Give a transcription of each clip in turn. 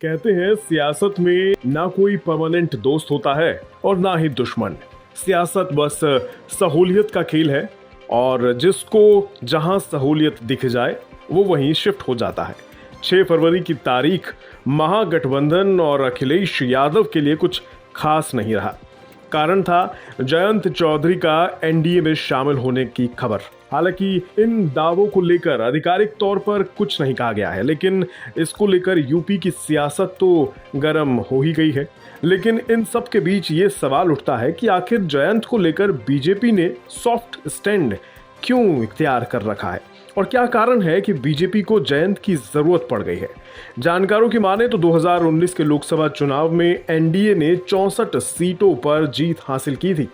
कहते हैं सियासत में ना कोई परमानेंट दोस्त होता है और ना ही दुश्मन। सियासत बस सहूलियत का खेल है और जिसको जहां सहूलियत दिख जाए वो वहीं शिफ्ट हो जाता है। 6 फरवरी की तारीख महागठबंधन और अखिलेश यादव के लिए कुछ खास नहीं रहा। कारण था जयंत चौधरी का एनडीए में शामिल होने की खबर। हालांकि इन दावों को लेकर आधिकारिक तौर पर कुछ नहीं कहा गया है, लेकिन इसको लेकर यूपी की सियासत तो गर्म हो ही गई है। लेकिन इन सब के बीच ये सवाल उठता है कि आखिर जयंत को लेकर बीजेपी ने सॉफ्ट स्टैंड क्यों इख्तियार कर रखा है और क्या कारण है कि बीजेपी को जयंत की जरूरत पड़ गई है। जानकारों की माने तो 2019 के लोकसभा चुनाव में एनडीए ने 64 सीटों पर जीत हासिल की थी।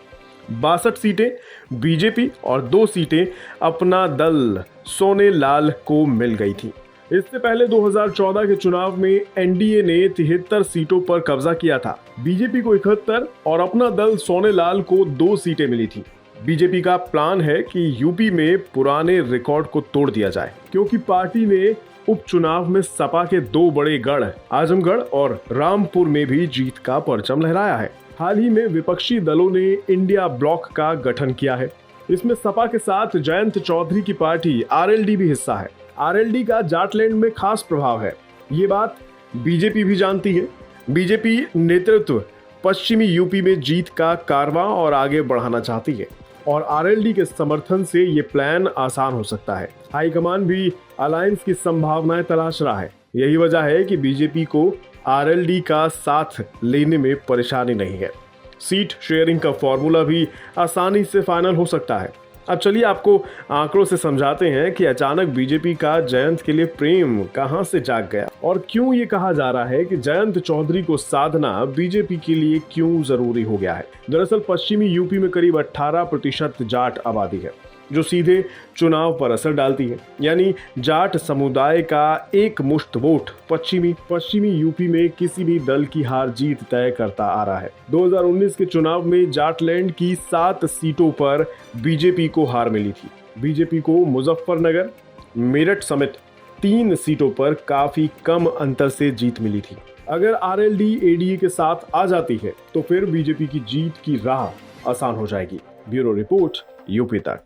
62 सीटें बीजेपी और 2 सीटें अपना दल सोनेलाल को मिल गई थी। इससे पहले 2014 के चुनाव में एनडीए ने 73 सीटों पर कब्जा किया था। बीजेपी को 71 और अपना दल सोनेलाल को 2 सीटें मिली थी। बीजेपी का प्लान है कि यूपी में पुराने रिकॉर्ड को तोड़ दिया जाए, क्योंकि पार्टी ने उपचुनाव में सपा के 2 बड़े गढ़ आजमगढ़ और रामपुर में भी जीत का परचम लहराया है। हाल ही में विपक्षी दलों ने इंडिया ब्लॉक का गठन किया है। इसमें सपा के साथ जयंत चौधरी की पार्टी आरएलडी भी हिस्सा है। आरएलडी का जाटलैंड में खास प्रभाव है, ये बात बीजेपी भी जानती है। बीजेपी नेतृत्व पश्चिमी यूपी में जीत का कारवां और आगे बढ़ाना चाहती है और आरएलडी के समर्थन से ये प्लान आसान हो सकता है। हाईकमान भी अलायंस की संभावनाएं तलाश रहा है। यही वजह है कि बीजेपी को आरएलडी का साथ लेने में परेशानी नहीं है। सीट शेयरिंग का फॉर्मूला भी आसानी से फाइनल हो सकता है। अब चलिए आपको आंकड़ों से समझाते हैं कि अचानक बीजेपी का जयंत के लिए प्रेम कहां से जाग गया और क्यों ये कहा जा रहा है कि जयंत चौधरी को साधना बीजेपी के लिए क्यों जरूरी हो गया है। दरअसल पश्चिमी यूपी में करीब 18% जाट आबादी है, जो सीधे चुनाव पर असर डालती है। यानी जाट समुदाय का एक मुश्त वोट पश्चिमी यूपी में किसी भी दल की हार जीत तय करता आ रहा है। 2019 के चुनाव में जाटलैंड की 7 सीटों पर बीजेपी को हार मिली थी। बीजेपी को मुजफ्फरनगर, मेरठ समेत 3 सीटों पर काफी कम अंतर से जीत मिली थी। अगर आरएलडी एडीए के साथ आ जाती है तो फिर बीजेपी की जीत की राह आसान हो जाएगी। ब्यूरो रिपोर्ट, यूपी तक।